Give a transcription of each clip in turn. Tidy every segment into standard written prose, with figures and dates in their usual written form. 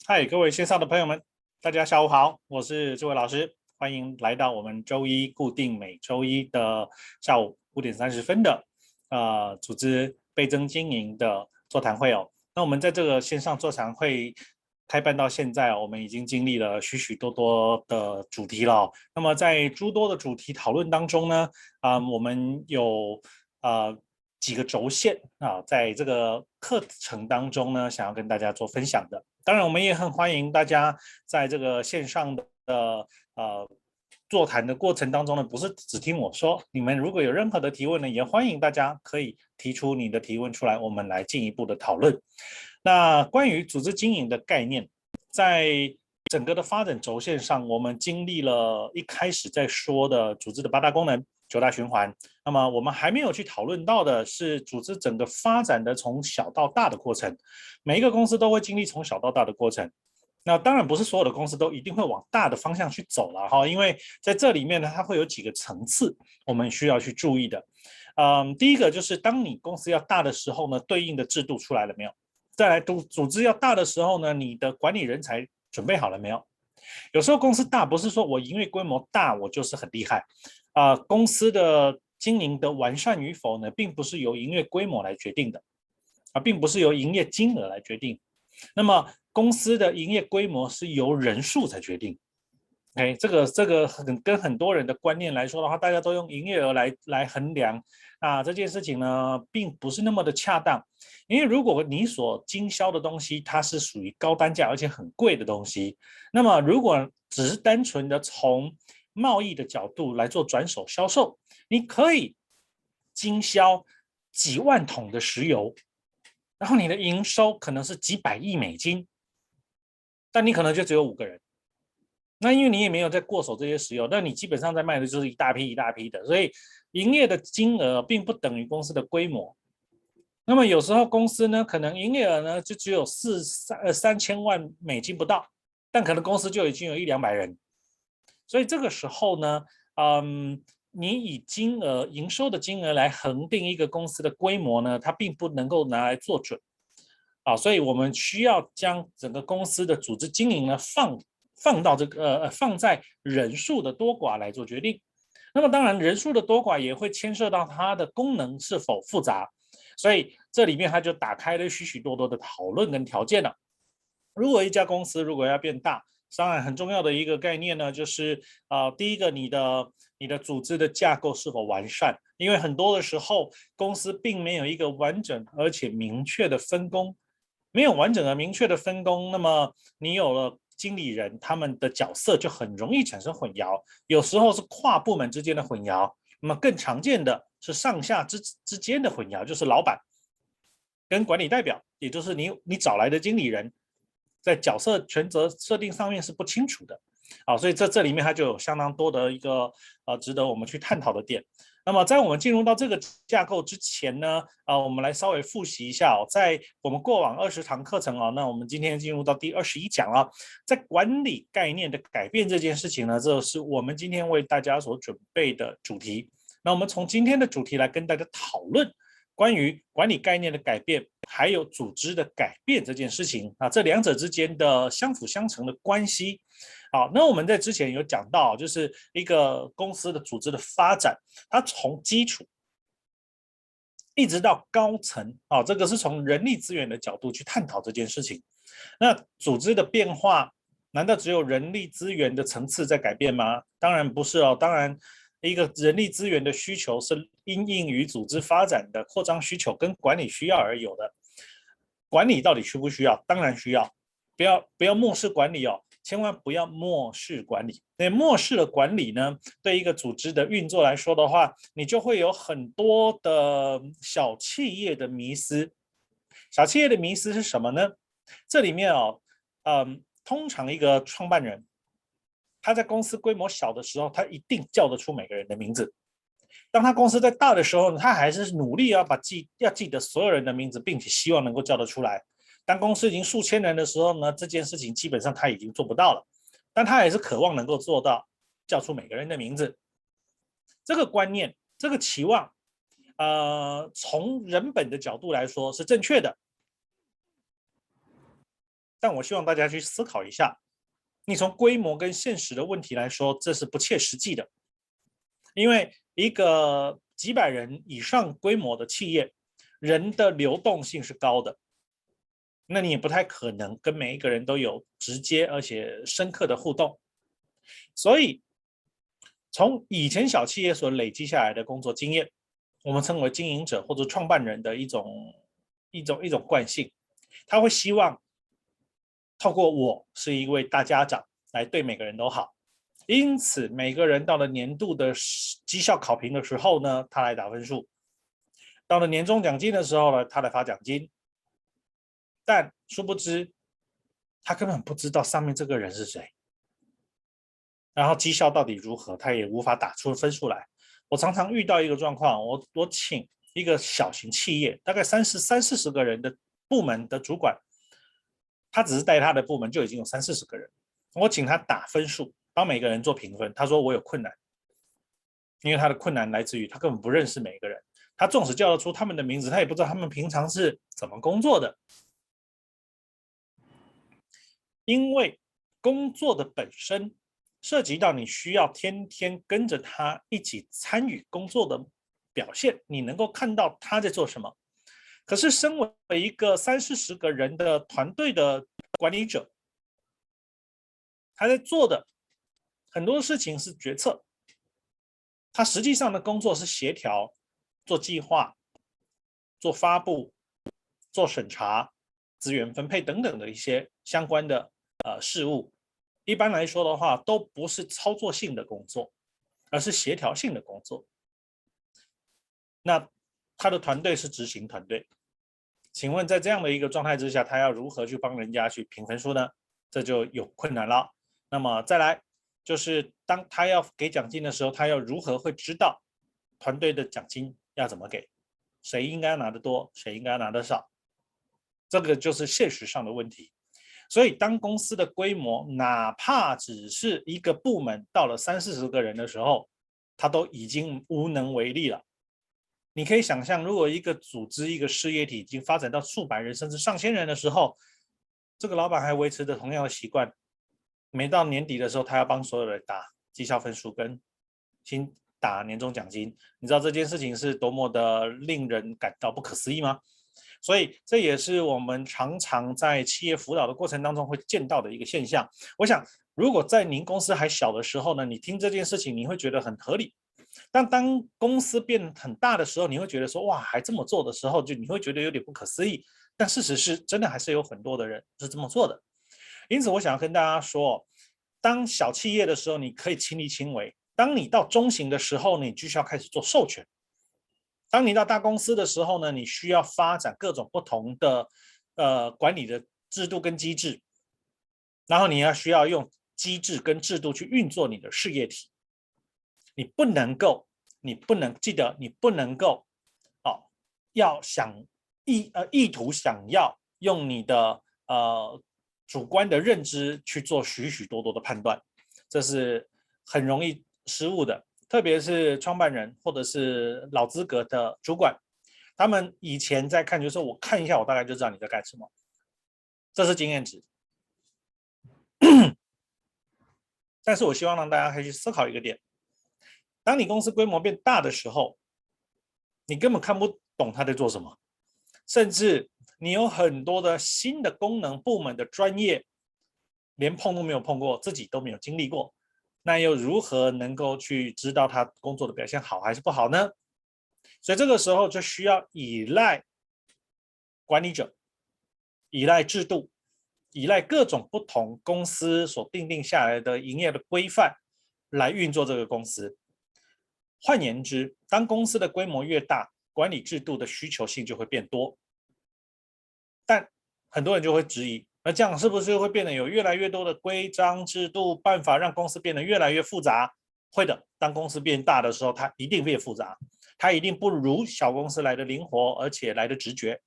嗨，各位线上的朋友们，大家下午好，我是这位老师，欢迎来到我们周一固定每周一的下午5点30分的组织倍增经营的座谈会哦。那我们在这个线上座谈会开办到现在，我们已经经历了许许多多的主题了。那么在诸多的主题讨论当中呢，我们有几个轴线啊，在这个课程当中呢，想要跟大家做分享的。当然，我们也很欢迎大家在这个线上的座谈的过程当中呢，不是只听我说，你们如果有任何的提问呢，也欢迎大家可以提出你的提问出来，我们来进一步的讨论。那关于组织经营的概念，在整个的发展轴线上，我们经历了一开始在说的组织的8大功能、9大循环。那么我们还没有去讨论到的是组织整个发展的从小到大的过程。每一个公司都会经历从小到大的过程。那当然不是所有的公司都一定会往大的方向去走了哈，因为在这里面呢，它会有几个层次我们需要去注意的。第一个就是当你公司要大的时候呢，对应的制度出来了没有？再来组织要大的时候呢，你的管理人才准备好了没有？有时候公司大不是说我营业规模大我就是很厉害公司的经营的完善与否呢，并不是由营业规模来决定的并不是由营业金额来决定。那么公司的营业规模是由人数才决定。这个跟很多人的观念来说的话，大家都用营业额来衡量这件事情呢，并不是那么的恰当。因为如果你所经销的东西它是属于高单价而且很贵的东西，那么如果只是单纯的从贸易的角度来做转手销售，你可以经销几万桶的石油，然后你的营收可能是几百亿美金，但你可能就只有5个人。那因为你也没有在过手这些石油，那你基本上在卖的就是一大批一大批的，所以营业的金额并不等于公司的规模。那么有时候公司呢，可能营业额呢就只有3000万美金不到，但可能公司就已经有100-200人，所以这个时候呢，你以营收的金额来恒定一个公司的规模呢，它并不能够拿来做准所以我们需要将整个公司的组织经营呢放在人数的多寡来做决定。那么当然，人数的多寡也会牵涉到它的功能是否复杂，所以这里面它就打开了许许多多的讨论跟条件了。如果一家公司如果要变大，当然很重要的一个概念呢，就是第一个你的组织的架构是否完善，因为很多的时候公司并没有一个完整而且明确的分工，没有完整而明确的分工，那么你有了经理人，他们的角色就很容易产生混淆，有时候是跨部门之间的混淆，那么更常见的是上下之间的混淆，就是老板跟管理代表，也就是你找来的经理人，在角色权责设定上面是不清楚的所以这里面它就有相当多的一个值得我们去探讨的点。那么在我们进入到这个架构之前呢，我们来稍微复习一下在我们过往20堂课程那我们今天进入到第21讲在管理概念的改变这件事情呢，这是我们今天为大家所准备的主题。那我们从今天的主题来跟大家讨论关于管理概念的改变，还有组织的改变这件事情这两者之间的相辅相成的关系。好，那我们在之前有讲到，就是一个公司的组织的发展，它从基础一直到高层这个是从人力资源的角度去探讨这件事情。那组织的变化，难道只有人力资源的层次在改变吗？当然不是当然一个人力资源的需求是因应于组织发展的扩张需求跟管理需要而有的。管理到底需不需要？当然需要，不要漠视管理千万不要漠视管理。那漠视了管理呢，对一个组织的运作来说的话，你就会有很多的小企业的迷思。小企业的迷思是什么呢？这里面通常一个创办人，他在公司规模小的时候，他一定叫得出每个人的名字。当他公司在大的时候呢，他还是努力要记得所有人的名字，并且希望能够叫得出来。当公司已经数千人的时候呢，这件事情基本上他已经做不到了，但他也是渴望能够做到叫出每个人的名字。这个观念，这个期望，从人本的角度来说是正确的，但我希望大家去思考一下，你从规模跟现实的问题来说，这是不切实际的，因为一个几百人以上规模的企业，人的流动性是高的，那你也不太可能跟每一个人都有直接而且深刻的互动，所以从以前小企业所累积下来的工作经验，我们称为经营者或者创办人的一种惯性，他会希望透过我是一位大家长来对每个人都好，因此每个人到了年度的绩效考评的时候呢，他来打分数；到了年终奖金的时候呢，他来发奖金。但殊不知，他根本不知道上面这个人是谁，然后绩效到底如何，他也无法打出分数来。我常常遇到一个状况，我请一个小型企业，大概30-40个人的部门的主管，他只是带他的部门就已经有30-40个人，我请他打分数，帮每个人做评分。他说我有困难，因为他的困难来自于他根本不认识每个人，他纵使叫得出他们的名字，他也不知道他们平常是怎么工作的。因为工作的本身涉及到你需要天天跟着他一起参与工作的表现，你能够看到他在做什么。可是身为一个30-40个人的团队的管理者，他在做的很多事情是决策，他实际上的工作是协调、做计划、做发布、做审查、资源分配等等的一些相关的事务。一般来说的话，都不是操作性的工作，而是协调性的工作。那他的团队是执行团队，请问在这样的一个状态之下，他要如何去帮人家去评分数呢？这就有困难了。那么再来就是当他要给奖金的时候，他要如何会知道团队的奖金要怎么给，谁应该拿得多，谁应该拿得少，这个就是现实上的问题。所以当公司的规模哪怕只是一个部门到了30-40个人的时候，他都已经无能为力了。你可以想象，如果一个组织一个事业体已经发展到数百人甚至上千人的时候，这个老板还维持着同样的习惯，每到年底的时候，他要帮所有人打绩效分数跟新打年终奖金，你知道这件事情是多么的令人感到不可思议吗？所以这也是我们常常在企业辅导的过程当中会见到的一个现象。我想，如果在您公司还小的时候呢，你听这件事情你会觉得很合理。但当公司变很大的时候，你会觉得说哇，还这么做的时候，就你会觉得有点不可思议。但事实是，真的还是有很多的人是这么做的。因此，我想要跟大家说，当小企业的时候，你可以亲力亲为；当你到中型的时候，你就需要开始做授权。当你到大公司的时候呢，你需要发展各种不同的管理的制度跟机制，然后你需要用机制跟制度去运作你的事业体。你不能够，记得你不能够要意图想要用你的主观的认知去做许许多多的判断，这是很容易失误的。特别是创办人或者是老资格的主管，他们以前在看，就是我看一下，我大概就知道你在干什么，这是经验值。但是我希望让大家可以去思考一个点：当你公司规模变大的时候，你根本看不懂他在做什么，甚至你有很多的新的功能部门的专业，连碰都没有碰过，自己都没有经历过，那又如何能够去知道他工作的表现好还是不好呢？所以这个时候就需要依赖管理者，依赖制度，依赖各种不同公司所订定下来的营业的规范来运作这个公司。换言之，当公司的规模越大，管理制度的需求性就会变多。但很多人就会质疑，那这样是不是会变得有越来越多的规章制度办法，让公司变得越来越复杂？会的，当公司变大的时候，它一定变复杂，它一定不如小公司来的灵活，而且来的直觉。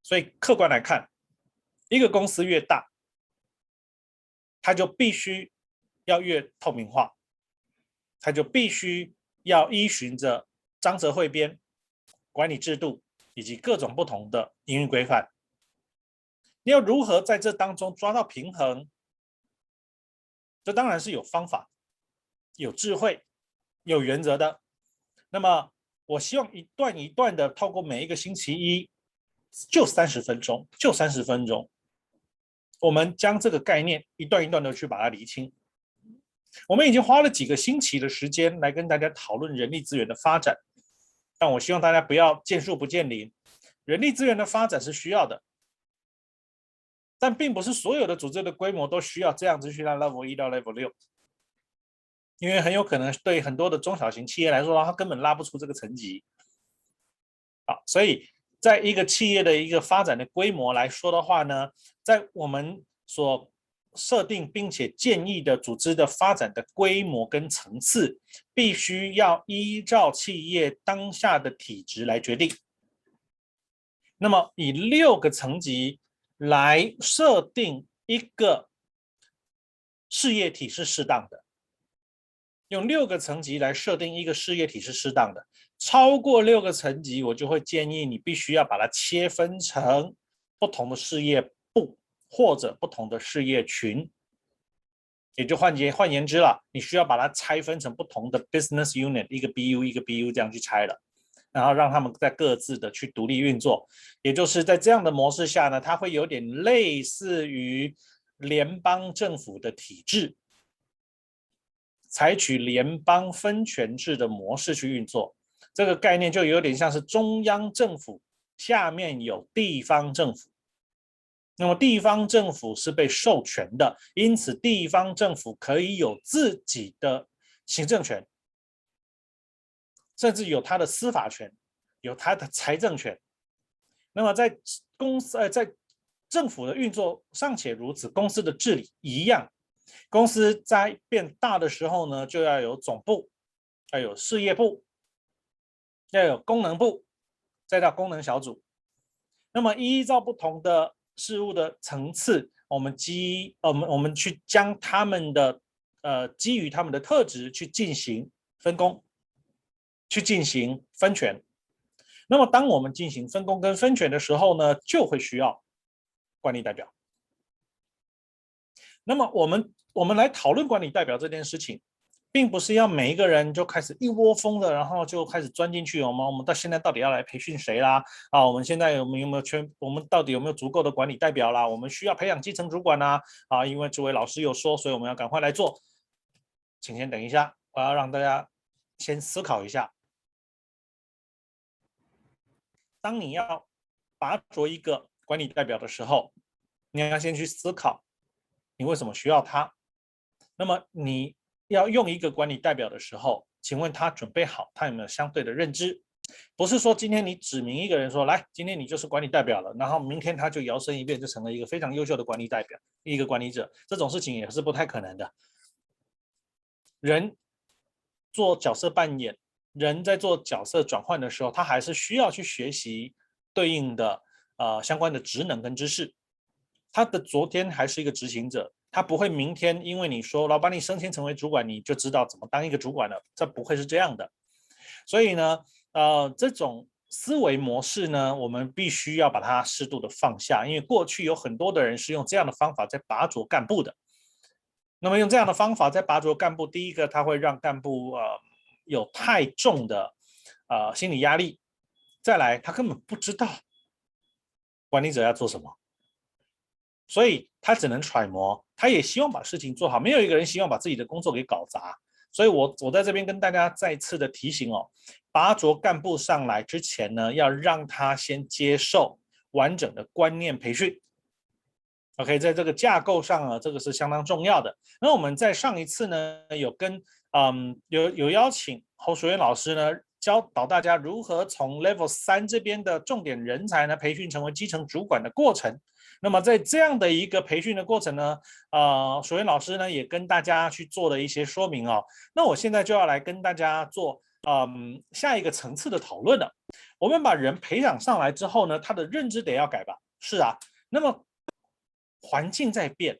所以客观来看，一个公司越大，它就必须要越透明化，它就必须要依循着章则汇编、管理制度以及各种不同的营运规范。你要如何在这当中抓到平衡？这当然是有方法、有智慧、有原则的。那么我希望一段一段的透过每一个星期一，就30分钟，就30分钟，我们将这个概念一段一段的去把它厘清。我们已经花了几个星期的时间来跟大家讨论人力资源的发展，但我希望大家不要见树不见林。人力资源的发展是需要的，但并不是所有的组织的规模都需要这样子去到 Level 1到 Level 6，因为很有可能对很多的中小型企业来说，它根本拉不出这个层级。好，所以在一个企业的一个发展的规模来说的话呢，在我们所设定并且建议的组织的发展的规模跟层次，必须要依照企业当下的体质来决定。那么以6个层级来设定一个事业体是适当的，用6个层级来设定一个事业体是适当的。超过6个层级，我就会建议你必须要把它切分成不同的事业部或者不同的事业群。也就换言之了，你需要把它拆分成不同的 business unit， 一个 BU 一个 BU 这样去拆了。然后让他们在各自的去独立运作，也就是在这样的模式下呢，它会有点类似于联邦政府的体制，采取联邦分权制的模式去运作。这个概念就有点像是中央政府下面有地方政府，那么地方政府是被授权的，因此地方政府可以有自己的行政权，甚至有他的司法权，有他的财政权。那么在在政府的运作尚且如此，公司的治理一样。公司在变大的时候呢，就要有总部，要有事业部，要有功能部，再到功能小组。那么依照不同的事物的层次，我们去将他们的基于他们的特质去进行分工，去进行分权。那么当我们进行分工跟分权的时候呢，就会需要管理代表。那么我们来讨论管理代表这件事情，并不是要每一个人就开始一窝蜂的，然后就开始钻进去。我们到现在到底要来培训谁啦？啊，我们现在有没有我们到底有没有足够的管理代表啦？我们需要培养基层主管啦。啊，因为这位老师有说，所以我们要赶快来做。请先等一下，我要让大家先思考一下。当你要拔擢一个管理代表的时候，你要先去思考你为什么需要他。那么你要用一个管理代表的时候，请问他准备好，他有没有相对的认知？不是说今天你指明一个人说，来，今天你就是管理代表了，然后明天他就摇身一变就成了一个非常优秀的管理代表，一个管理者，这种事情也是不太可能的。人做角色扮演，人在做角色转换的时候，他还是需要去学习对应的相关的职能跟知识。他的昨天还是一个执行者，他不会明天因为你说老板你升迁成为主管，你就知道怎么当一个主管了，这不会是这样的。所以呢，这种思维模式呢，我们必须要把它适度的放下，因为过去有很多的人是用这样的方法在拔擢干部的。那么用这样的方法在拔擢干部，第一个它会让干部有太重的心理压力，再来他根本不知道管理者要做什么，所以他只能揣摩，他也希望把事情做好，没有一个人希望把自己的工作给搞砸。所以我在这边跟大家再次的提醒哦，拔擢干部上来之前呢，要让他先接受完整的观念培训。OK， 在这个架构上呢，这个是相当重要的。那我们在上一次呢，有邀请侯淑媛老师呢，教导大家如何从 Level 3这边的重点人才呢，培训成为基层主管的过程。那么在这样的一个培训的过程呢，淑媛老师呢也跟大家去做了一些说明哦。那我现在就要来跟大家做下一个层次的讨论了。我们把人培养上来之后呢，他的认知得要改吧？是啊。那么环境在变，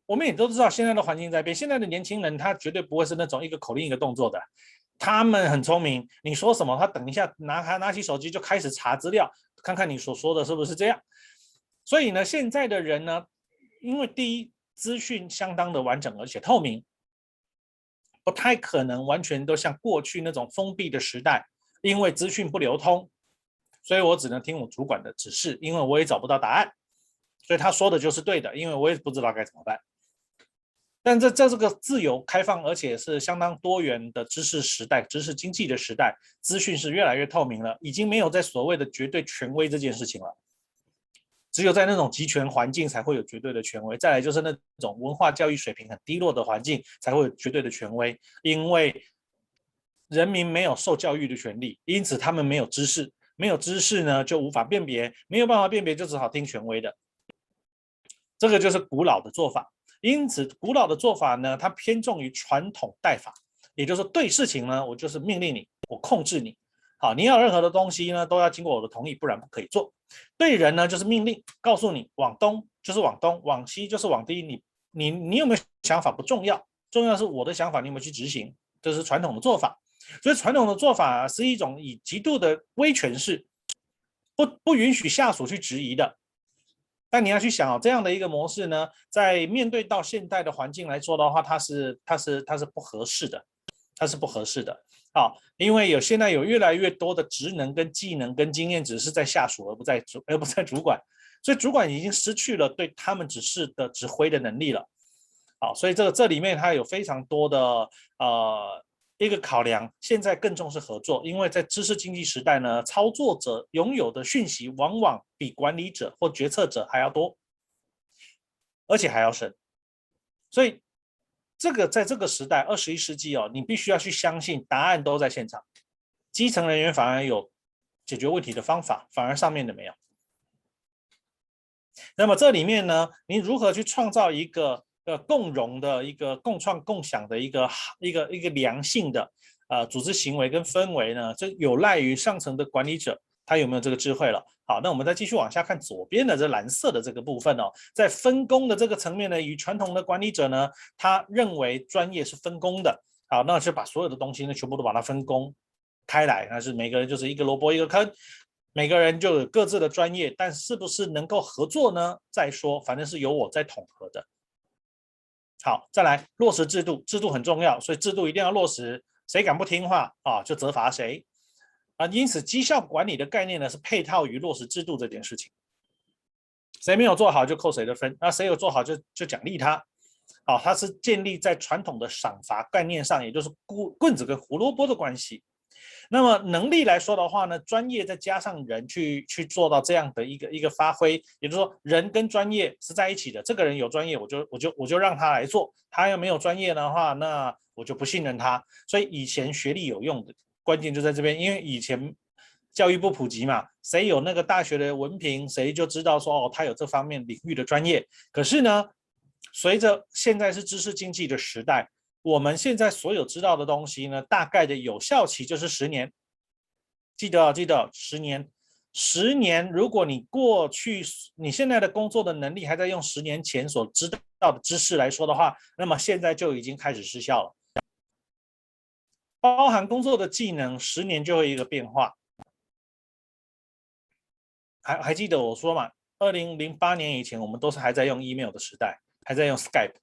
我们也都知道现在的环境在变。现在的年轻人他绝对不会是那种一个口令一个动作的，他们很聪明，你说什么他等一下拿起手机就开始查资料，看看你所说的是不是这样。所以呢，现在的人呢，因为第一资讯相当的完整而且透明，不太可能完全都像过去那种封闭的时代，因为资讯不流通，所以我只能听我主管的指示，因为我也找不到答案，所以他说的就是对的，因为我也不知道该怎么办。但这个自由开放而且是相当多元的知识时代，知识经济的时代，资讯是越来越透明了，已经没有在所谓的绝对权威这件事情了。只有在那种集权环境才会有绝对的权威，再来就是那种文化教育水平很低落的环境才会有绝对的权威，因为人民没有受教育的权利，因此他们没有知识，没有知识呢就无法辨别，没有办法辨别就只好听权威的，这个就是古老的做法。因此古老的做法呢，它偏重于传统代法，也就是对事情呢，我就是命令你，我控制你。好，你要任何的东西呢，都要经过我的同意，不然不可以做。对人呢，就是命令，告诉你往东就是往东，往西就是往西。你有没有想法不重要，重要是我的想法你有没有去执行，这是传统的做法。所以传统的做法是一种以极度的威权式，不允许下属去质疑的。但你要去想这样的一个模式呢，在面对到现代的环境来说的话，它是不合适的，它是不合适的。好，因为现在有越来越多的职能跟技能跟经验只是在下属，而不在主管，所以主管已经失去了对他们指示的指挥的能力了。好，所以这里面它有非常多的一个考量，现在更重视合作，因为在知识经济时代呢，操作者拥有的讯息往往比管理者或决策者还要多，而且还要深。所以这个在这个时代21世纪你必须要去相信答案都在现场，基层人员反而有解决问题的方法，反而上面的没有。那么这里面呢，你如何去创造一个共荣的一个共创共享的一个良性的组织行为跟氛围呢？这有赖于上层的管理者他有没有这个智慧了。好，那我们再继续往下看左边的这蓝色的这个部分在分工的这个层面呢，与传统的管理者呢，他认为专业是分工的。好，那是把所有的东西呢全部都把它分工开来，那是每个人就是一个萝卜一个坑。每个人就有各自的专业，但是不是能够合作呢？再说，反正是由我在统合的。好，再来落实制度，制度很重要，所以制度一定要落实。谁敢不听话就责罚谁因此，绩效管理的概念呢是配套于落实制度这件事情。谁没有做好就扣谁的分，那谁有做好就奖励他。好，它是建立在传统的赏罚概念上，也就是棍子跟胡萝卜的关系。那么能力来说的话呢，专业再加上人去做到这样的一个发挥，也就是说人跟专业是在一起的。这个人有专业，我就让他来做；他要没有专业的话，那我就不信任他。所以以前学历有用的关键就在这边，因为以前教育不普及嘛，谁有那个大学的文凭，谁就知道说他有这方面领域的专业。可是呢，随着现在是知识经济的时代。我们现在所有知道的东西呢，大概的有效期就是10年。记得10年，10年，如果你过去你现在的工作的能力还在用10年前所知道的知识来说的话，那么现在就已经开始失效了。包含工作的技能，10年就会一个变化。还记得我说嘛，2008年以前我们都是还在用 email 的时代，还在用 Skype。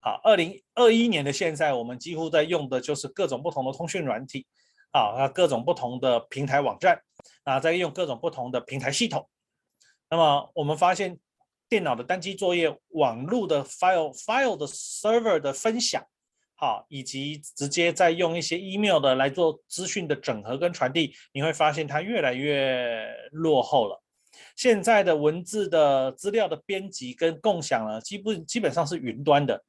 好，2021年的现在，我们几乎在用的就是各种不同的通讯软体，各种不同的平台网站，在用各种不同的平台系统。那么我们发现，电脑的单机作业、网络的 file 的 server 的分享，以及直接在用一些 email 的来做资讯的整合跟传递，你会发现它越来越落后了。现在的文字的资料的编辑跟共享呢，基本上是云端的。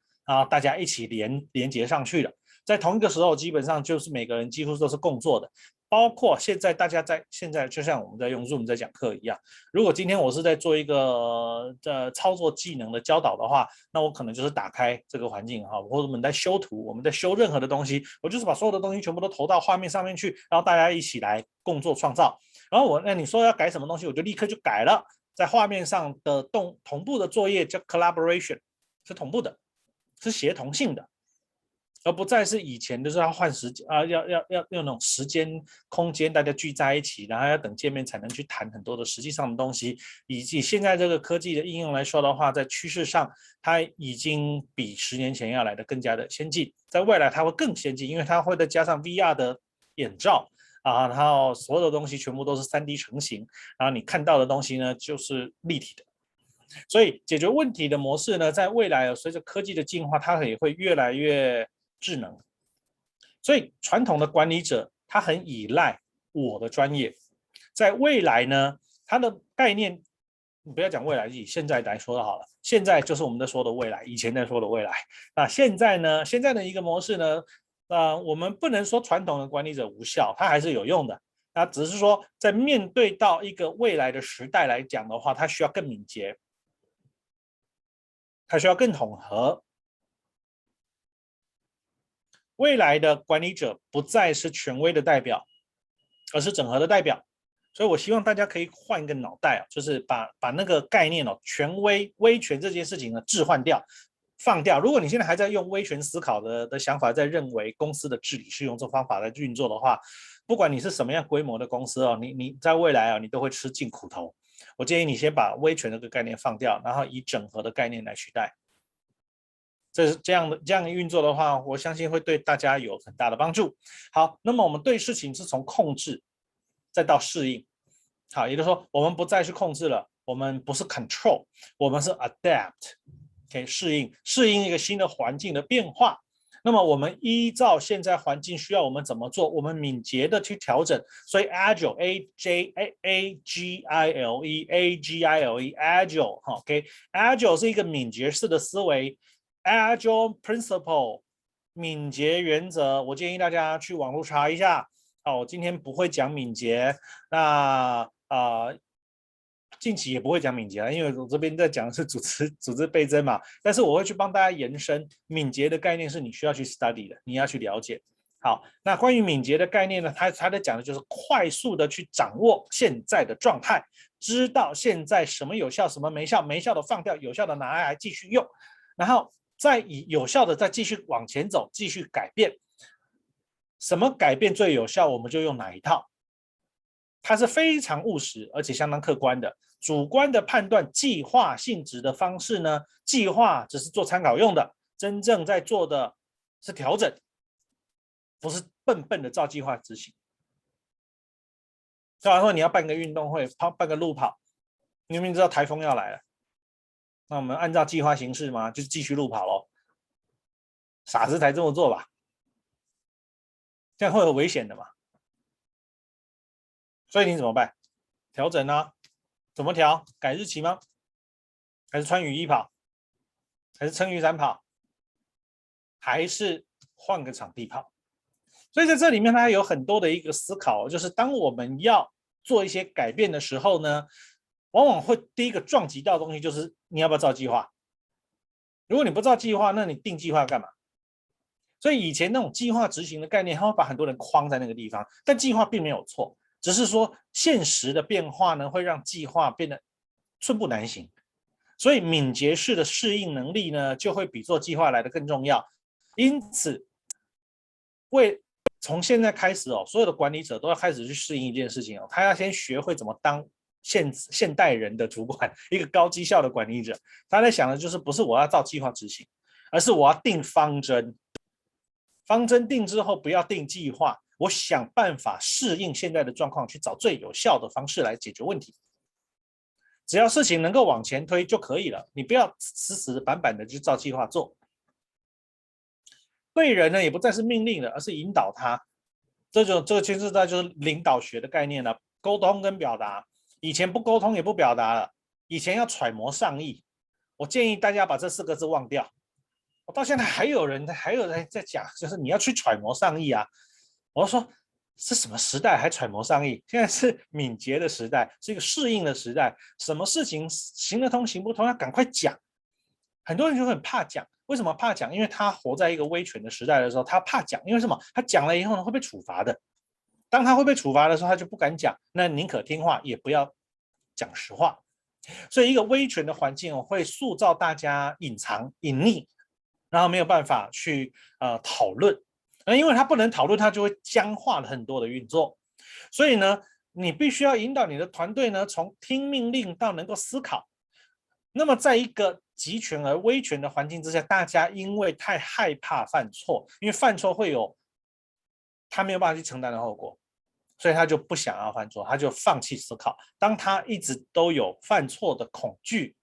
大家一起连接上去了，在同一个时候，基本上就是每个人几乎都是共做的，包括现在大家现在就像我们在用 Zoom 在讲课一样，如果今天我是在做一个操作技能的教导的话，那我可能就是打开这个环境或者我们在修图，我们在修任何的东西，我就是把所有的东西全部都投到画面上面去，然后大家一起来共作创造，然后那你说要改什么东西，我就立刻就改了，在画面上的同步的作业叫 collaboration， 是同步的。是协同性的。而不再是以前就是要换时间啊，要用那种时间空间大家聚在一起，然后要等见面才能去谈很多的实际上的东西。以及现在这个科技的应用来说的话，在趋势上它已经比10年前要来的更加的先进，在未来它会更先进，因为它会再加上 VR 的眼罩啊，然后所有的东西全部都是3D 成型，然后你看到的东西呢就是立体的。所以解决问题的模式呢，在未来随着科技的进化，它也会越来越智能。所以传统的管理者他很依赖我的专业，在未来呢，它的概念，你不要讲未来，以现在来说的好了，现在就是我们在说的未来，以前在说的未来。那现在呢，现在的一个模式呢，我们不能说传统的管理者无效，它还是有用的。那只是说，在面对到一个未来的时代来讲的话，它需要更敏捷，它需要更统合。未来的管理者不再是权威的代表，而是整合的代表。所以我希望大家可以换一个脑袋，就是把那个概念权威、威权这件事情呢置换掉、放掉。如果你现在还在用威权思考的想法，在认为公司的治理是用这方法来运作的话，不管你是什么样规模的公司你在未来你都会吃尽苦头。我建议你先把威权这个概念放掉，然后以整合的概念来取代。这样的运作的话，我相信会对大家有很大的帮助。好，那么我们对事情是从控制再到适应。好，也就是说，我们不再去控制了，我们不是 control， 我们是 adapt， 适应一个新的环境的变化。那么我们依照现在环境需要我们怎么做，我们敏捷的去调整。所以 agile agile 是一个敏捷式的思维。Agile Principle 敏捷原则，我建议大家去网络查一下。我今天不会讲敏捷，那近期也不会讲敏捷了，因为我这边在讲的是组织倍增嘛。但是我会去帮大家延伸敏捷的概念，是你需要去 study 的，你要去了解。好，那关于敏捷的概念呢，它在讲的就是快速的去掌握现在的状态，知道现在什么有效，什么没效，没效的放掉，有效的拿来继续用，然后再以有效的再继续往前走，继续改变。什么改变最有效，我们就用哪一套。它是非常务实而且相当客观的。主观的判断计划性质的方式呢，计划只是做参考用的，真正在做的是调整，不是笨笨的照计划执行。就好像说你要办个运动会，办个路跑，你明明知道台风要来了，那我们按照计划行事吗？就是继续路跑咯。傻子才这么做吧，这样会有危险的嘛。所以你怎么办？调整啊？怎么调？改日期吗？还是穿雨衣跑？还是撑雨伞跑？还是换个场地跑？所以在这里面，它有很多的一个思考，就是当我们要做一些改变的时候呢，往往会第一个撞击到的东西就是你要不要照计划。如果你不照计划，那你定计划干嘛？所以以前那种计划执行的概念，它会把很多人框在那个地方，但计划并没有错，只是说现实的变化呢，会让计划变得寸步难行。所以敏捷式的适应能力呢，就会比做计划来的更重要。因此，从现在开始所有的管理者都要开始去适应一件事情他要先学会怎么当现代人的主管，一个高绩效的管理者。他在想的就是不是我要照计划执行，而是我要定方针。方针定之后，不要定计划，我想办法适应现在的状况，去找最有效的方式来解决问题。只要事情能够往前推就可以了，你不要死死板板的去照计划做。对人呢，也不再是命令了，而是引导他。这个牵涉到就是领导学的概念了，沟通跟表达。以前不沟通也不表达了，以前要揣摩上意。我建议大家把这4个字忘掉。我到现在还有人在讲，就是你要去揣摩上意啊。我说是什么时代还揣摩上意？现在是敏捷的时代，是一个适应的时代。什么事情行得通行不通，要赶快讲。很多人就很怕讲，为什么怕讲？因为他活在一个威权的时代的时候，他怕讲，因为什么？他讲了以后呢，会被处罚的。当他会被处罚的时候，他就不敢讲，那宁可听话，也不要讲实话。所以，一个威权的环境会塑造大家隐藏、隐匿，然后没有办法去讨论，因为他不能讨论，他就会僵化了很多的运作。所以呢，你必须要引导你的团队呢，从听命令到能够思考。那么在一个集权而威权的环境之下，大家因为太害怕犯错，因为犯错会有他没有办法去承担的后果，所以他就不想要犯错，他就放弃思考。当他一直都有犯错的恐惧，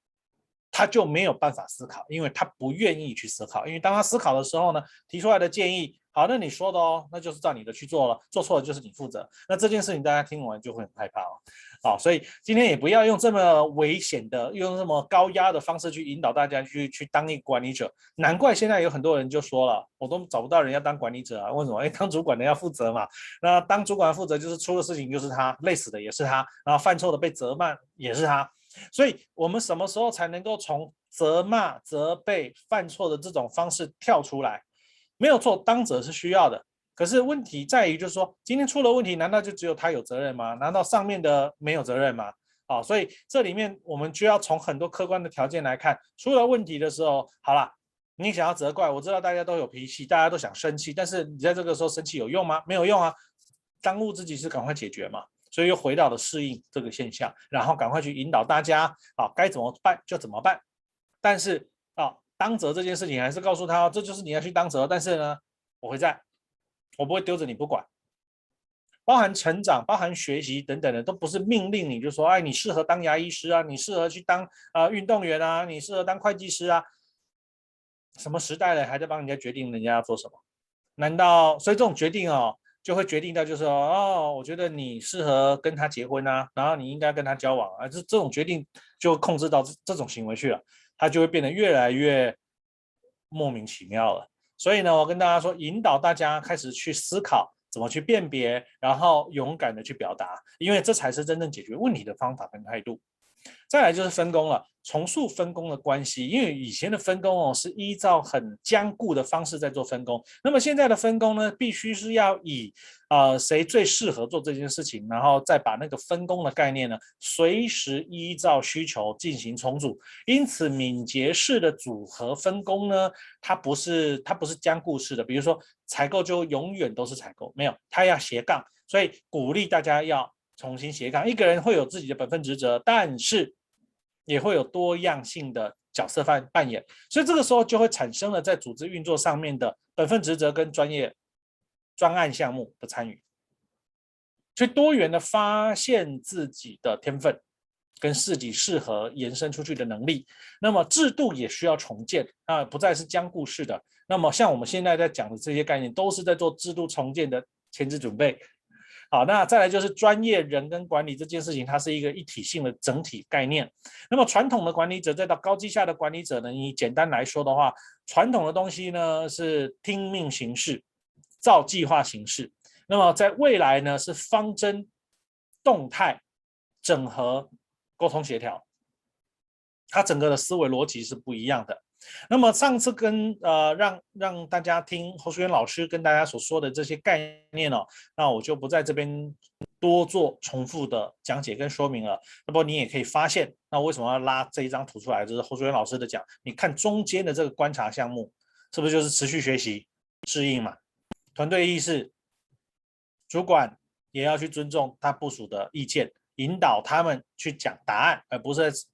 他就没有办法思考，因为他不愿意去思考。因为当他思考的时候呢，提出来的建议，好，那你说的哦，那就是照你的去做了，做错了就是你负责。那这件事情大家听完就会很害怕哦。好，所以今天也不要用这么危险的、用这么高压的方式去引导大家去当一个管理者。难怪现在有很多人就说了，我都找不到人要当管理者啊，为什么？当主管的要负责嘛。那当主管负责就是出了事情就是他，累死的也是他，然后犯错的被责骂也是他。所以我们什么时候才能够从责骂、责备、犯错的这种方式跳出来？没有错，当责是需要的。可是问题在于，就是说，今天出了问题，难道就只有他有责任吗？难道上面的没有责任吗？所以这里面我们就要从很多客观的条件来看，出了问题的时候，好啦，你想要责怪，我知道大家都有脾气，大家都想生气，但是你在这个时候生气有用吗？没有用啊，当务之急是赶快解决嘛。所以又回到了适应这个现象，然后赶快去引导大家该怎么办就怎么办。但是当责这件事情还是告诉他，这就是你要去当责，但是呢，我会在，我不会丢着你不管。包含成长、包含学习等等的，都不是命令你就说，哎，你适合当牙医师啊，你适合去当运动员啊，你适合当会计师啊。什么时代了，还在帮人家决定人家要做什么？难道所以这种决定哦，就会决定到就是说，哦，我觉得你适合跟他结婚啊，然后你应该跟他交往啊，这种决定就控制到这种行为去了，他就会变得越来越莫名其妙了。所以呢，我跟大家说，引导大家开始去思考怎么去辨别，然后勇敢的去表达，因为这才是真正解决问题的方法跟态度。再来就是分工了，重塑分工的关系，因为以前的分工是依照很僵固的方式在做分工，那么现在的分工呢，必须是要以谁最适合做这件事情，然后再把那个分工的概念呢，随时依照需求进行重组。因此，敏捷式的组合分工呢，它不是僵固式的，比如说采购就永远都是采购，没有，它要斜杠，所以鼓励大家要重新斜杠。一个人会有自己的本分职责，但是也会有多样性的角色扮演，所以这个时候就会产生了在组织运作上面的本分职责跟专业专案项目的参与，所以多元的发现自己的天分跟自己适合延伸出去的能力。那么制度也需要重建不再是僵固式的。那么像我们现在在讲的这些概念，都是在做制度重建的前置准备。好，那再来就是专业人跟管理这件事情，它是一个一体性的整体概念。那么传统的管理者再到高绩效的管理者呢，你简单来说的话，传统的东西呢是听命行事，照计划行事。那么在未来呢是方针、动态、整合、沟通协调，它整个的思维逻辑是不一样的。那么上次让大家听侯淑媛老师跟大家所说的这些概念那我就不在这边多做重复的讲解跟说明了。那么你也可以发现，那为什么要拉这一张图出来？就是侯淑媛老师的讲，你看中间的这个观察项目，是不是就是持续学习、适应嘛？团队意识，主管也要去尊重他部属的意见。引导他们去讲答案，而不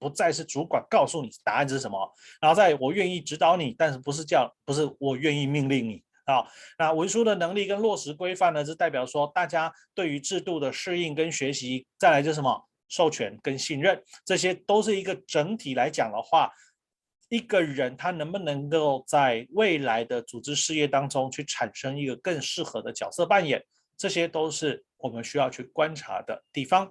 再是主管告诉你答案是什么，然后在我愿意指导你，但是不是我愿意命令你那文书的能力跟落实规范呢，是代表说大家对于制度的适应跟学习。再来就是什么？授权跟信任，这些都是一个整体来讲的话，一个人他能不能够在未来的组织事业当中去产生一个更适合的角色扮演，这些都是我们需要去观察的地方。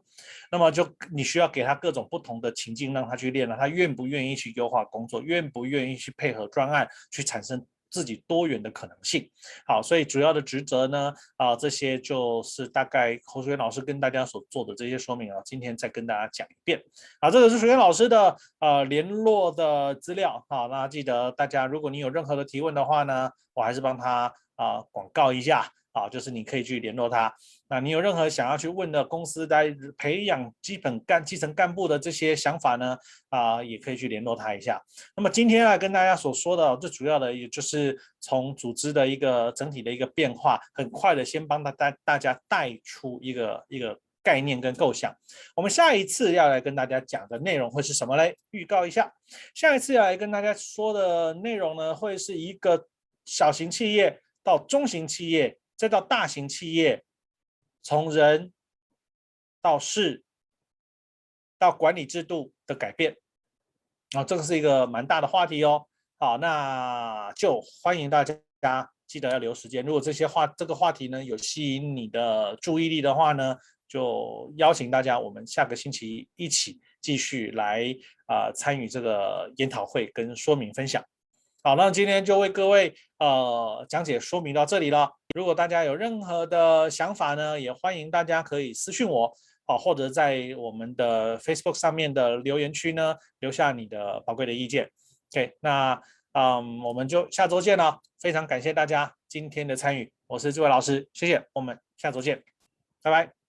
那么你需要给他各种不同的情境让他去练了，他愿不愿意去优化工作，愿不愿意去配合专案，去产生自己多元的可能性。好，所以主要的职责呢这些就是大概侯淑媛老师跟大家所做的这些说明今天再跟大家讲一遍。好，这个是淑媛老师的联络的资料。好，那记得大家如果你有任何的提问的话呢，我还是帮他广告一下。就是你可以去联络他。那你有任何想要去问的公司在培养基层干部的这些想法呢，也可以去联络他一下。那么今天跟大家所说的最主要的，也就是从组织的一个整体的一个变化，很快的先帮大家带出一个概念跟构想。我们下一次要来跟大家讲的内容会是什么嘞？预告一下，下一次要来跟大家说的内容呢，会是一个小型企业到中型企业，再到大型企业，从人到事到管理制度的改变。这个是一个蛮大的话题哦。好，那就欢迎大家记得要留时间。如果这个话题呢有吸引你的注意力的话呢，就邀请大家我们下个星期一起继续来参与这个研讨会跟说明分享。好，那今天就为各位讲解说明到这里了。如果大家有任何的想法呢，也欢迎大家可以私讯我，或者在我们的 Facebook 上面的留言区呢留下你的宝贵的意见。OK， 那我们就下周见了。非常感谢大家今天的参与，我是这位老师，谢谢，我们下周见，拜拜。